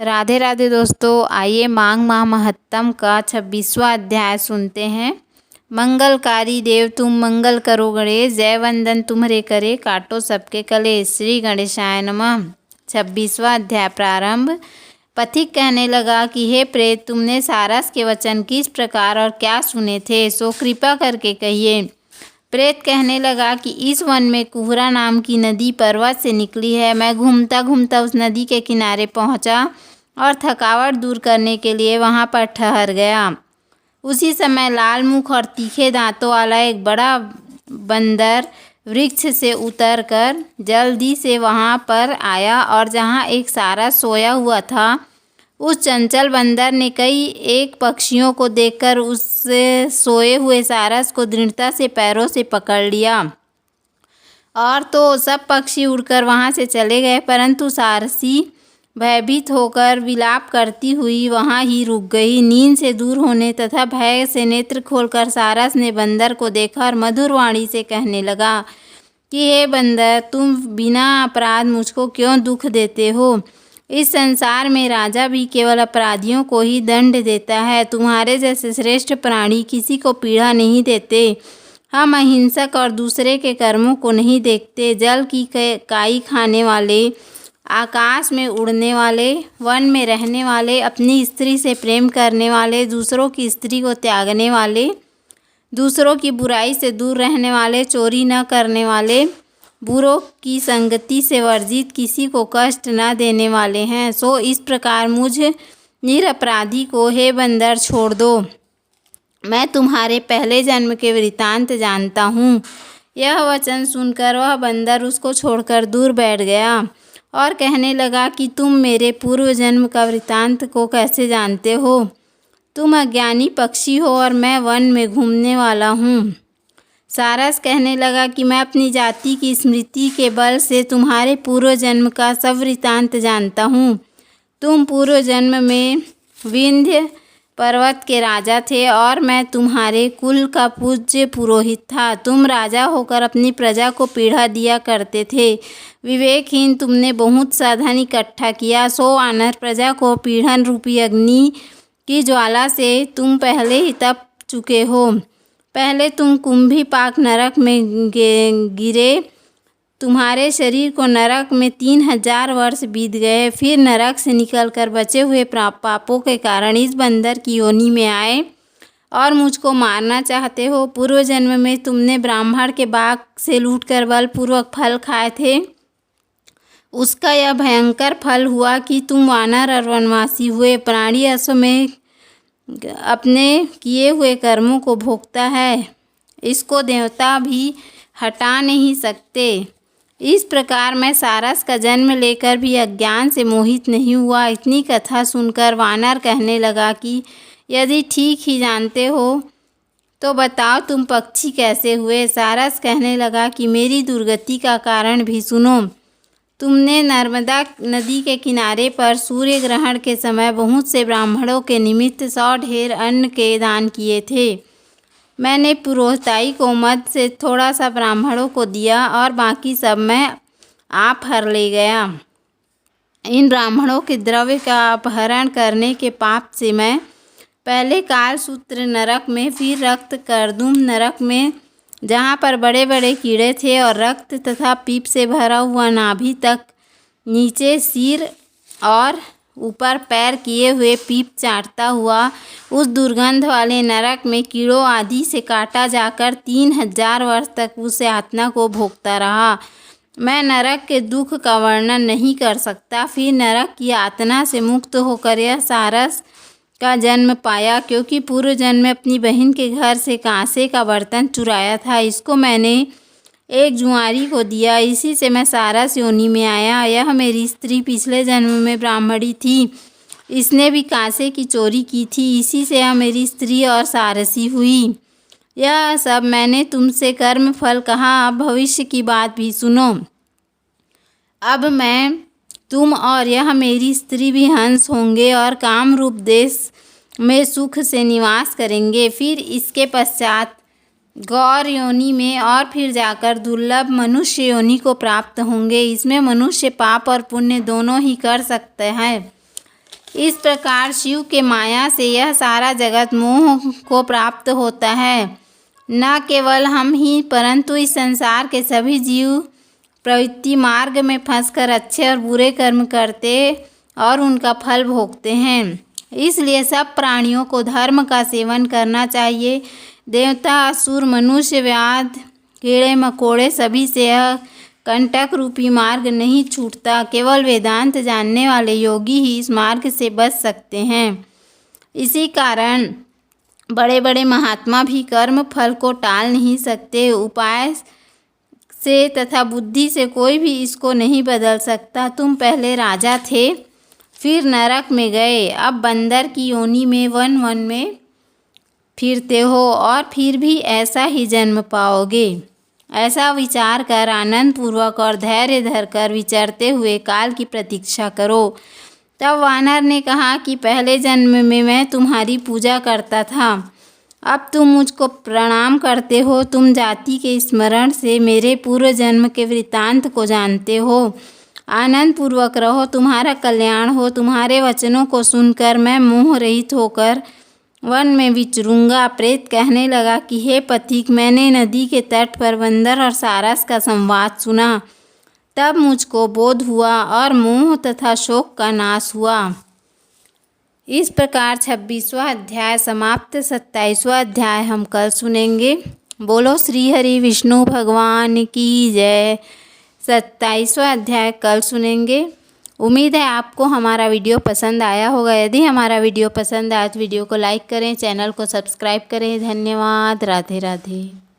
राधे राधे दोस्तों, आइए माघ माह महत्तम का 26वां अध्याय सुनते हैं। मंगलकारी देव तुम मंगल करो गणेश, जय वंदन तुम्हारे करे काटो सबके कलेश। श्री गणेशाय नमः। 26वां अध्याय प्रारंभ। पथिक कहने लगा कि हे प्रेत, तुमने सारस के वचन किस प्रकार और क्या सुने थे, सो कृपा करके कहिए। प्रेत कहने लगा कि इस वन में कुहरा नाम की नदी पर्वत से निकली है। मैं घूमता घूमता उस नदी के किनारे पहुंचा और थकावट दूर करने के लिए वहां पर ठहर गया। उसी समय लाल मुख और तीखे दांतों वाला एक बड़ा बंदर वृक्ष से उतरकर जल्दी से वहां पर आया और जहां एक सारस सोया हुआ था, उस चंचल बंदर ने कई एक पक्षियों को देखकर उस सोए हुए सारस को दृढ़ता से पैरों से पकड़ लिया और तो सब पक्षी उड़कर वहां से चले गए, परंतु सारसी भयभीत होकर विलाप करती हुई वहां ही रुक गई। नींद से दूर होने तथा भय से नेत्र खोलकर सारस ने बंदर को देखा और मधुर वाणी से कहने लगा कि हे बंदर, तुम बिना अपराध मुझको क्यों दुख देते हो। इस संसार में राजा भी केवल अपराधियों को ही दंड देता है। तुम्हारे जैसे श्रेष्ठ प्राणी किसी को पीड़ा नहीं देते। हम अहिंसक और दूसरे के कर्मों को नहीं देखते। जल की काई खाने वाले, आकाश में उड़ने वाले, वन में रहने वाले, अपनी स्त्री से प्रेम करने वाले, दूसरों की स्त्री को त्यागने वाले, दूसरों की बुराई से दूर रहने वाले, चोरी न करने वाले, बुरों की संगति से वर्जित, किसी को कष्ट न देने वाले हैं। सो इस प्रकार मुझ निरपराधी को हे बंदर छोड़ दो। मैं तुम्हारे पहले जन्म के वृतांत जानता हूँ। यह वचन सुनकर वह बंदर उसको छोड़कर दूर बैठ गया और कहने लगा कि तुम मेरे पूर्व जन्म का वृतांत को कैसे जानते हो। तुम अज्ञानी पक्षी हो और मैं वन में घूमने वाला हूँ। सारस कहने लगा कि मैं अपनी जाति की स्मृति के बल से तुम्हारे पूर्व जन्म का सब वृतांत जानता हूँ। तुम पूर्व जन्म में विंध्य पर्वत के राजा थे और मैं तुम्हारे कुल का पूज्य पुरोहित था। तुम राजा होकर अपनी प्रजा को पीड़ा दिया करते थे। विवेकहीन तुमने बहुत सा धन इकट्ठा किया, सो आनर प्रजा को पीड़न रूपी अग्नि की ज्वाला से तुम पहले ही तप चुके हो। पहले तुम कुंभी पाक नरक में गिरे। तुम्हारे शरीर को नरक में 3000 वर्ष बीत गए। फिर नरक से निकलकर बचे हुए पापों के कारण इस बंदर की योनि में आए और मुझको मारना चाहते हो। पूर्व जन्म में तुमने ब्राह्मण के बाग से लूटकर बलपूर्वक फल खाए थे। उसका यह भयंकर फल हुआ कि तुम वानर और वनवासी हुए। प्राणी असो में अपने किए हुए कर्मों को भोगता है, इसको देवता भी हटा नहीं सकते। इस प्रकार मैं सारस का जन्म लेकर भी अज्ञान से मोहित नहीं हुआ। इतनी कथा सुनकर वानर कहने लगा कि यदि ठीक ही जानते हो तो बताओ तुम पक्षी कैसे हुए। सारस कहने लगा कि मेरी दुर्गति का कारण भी सुनो। तुमने नर्मदा नदी के किनारे पर सूर्य ग्रहण के समय बहुत से ब्राह्मणों के निमित्त 100 ढेर अन्न के दान किए थे। मैंने पुरोहिताई को मद से थोड़ा सा ब्राह्मणों को दिया और बाकी सब मैं आप हर ले गया। इन ब्राह्मणों के द्रव्य का अपहरण करने के पाप से मैं पहले कालसूत्र नरक में, फिर रक्त करदूम नरक में, जहाँ पर बड़े बड़े कीड़े थे और रक्त तथा पीप से भरा हुआ नाभि तक, नीचे सिर और ऊपर पैर किए हुए पीप चाटता हुआ उस दुर्गंध वाले नरक में कीड़ों आदि से काटा जाकर 3000 वर्ष तक उस यातना को भोगता रहा। मैं नरक के दुख का वर्णन नहीं कर सकता। फिर नरक की यातना से मुक्त होकर यह सारस का जन्म पाया, क्योंकि पूर्व जन्म में अपनी बहन के घर से कांसे का बर्तन चुराया था। इसको मैंने एक जुआरी को दिया, इसी से मैं सारस योनि में आया। यह मेरी स्त्री पिछले जन्म में ब्राह्मणी थी, इसने भी कांसे की चोरी की थी, इसी से यह मेरी स्त्री और सारसी हुई। यह सब मैंने तुमसे कर्म फल कहा। अब भविष्य की बात भी सुनो। अब मैं, तुम और यह मेरी स्त्री भी हंस होंगे और काम रूप देश में सुख से निवास करेंगे। फिर इसके पश्चात गौर योनि में और फिर जाकर दुर्लभ मनुष्य योनि को प्राप्त होंगे। इसमें मनुष्य पाप और पुण्य दोनों ही कर सकते हैं। इस प्रकार शिव के माया से यह सारा जगत मोह को प्राप्त होता है। न केवल हम ही परंतु इस संसार के सभी जीव प्रवृत्ति मार्ग में फंसकर अच्छे और बुरे कर्म करते और उनका फल भोगते हैं। इसलिए सब प्राणियों को धर्म का सेवन करना चाहिए। देवता, असुर, मनुष्य, व्याध, कीड़े मकोड़े सभी से यह कंटक रूपी मार्ग नहीं छूटता। केवल वेदांत जानने वाले योगी ही इस मार्ग से बच सकते हैं। इसी कारण बड़े बड़े महात्मा भी कर्म फल को टाल नहीं सकते। उपाय से तथा बुद्धि से कोई भी इसको नहीं बदल सकता। तुम पहले राजा थे, फिर नरक में गए, अब बंदर की योनि में वन वन में फिरते हो और फिर भी ऐसा ही जन्म पाओगे। ऐसा विचार कर आनंद पूर्वक और धैर्य धरकर विचरते हुए काल की प्रतीक्षा करो। तब वानर ने कहा कि पहले जन्म में मैं तुम्हारी पूजा करता था, अब तुम मुझको प्रणाम करते हो। तुम जाति के स्मरण से मेरे पूर्व जन्म के वृत्तांत को जानते हो। आनंद पूर्वक रहो, तुम्हारा कल्याण हो। तुम्हारे वचनों को सुनकर मैं मोह रहित होकर वन में विचरूंगा। प्रेत कहने लगा कि हे पथिक, मैंने नदी के तट पर बंदर और सारस का संवाद सुना, तब मुझको बोध हुआ और मोह तथा शोक का नाश हुआ। इस प्रकार 26वां अध्याय समाप्त। 27वां अध्याय हम कल सुनेंगे। बोलो श्री हरि विष्णु भगवान की जय। 27वां अध्याय कल सुनेंगे। उम्मीद है आपको हमारा वीडियो पसंद आया होगा। यदि हमारा वीडियो पसंद आया तो वीडियो को लाइक करें, चैनल को सब्सक्राइब करें। धन्यवाद। राधे राधे।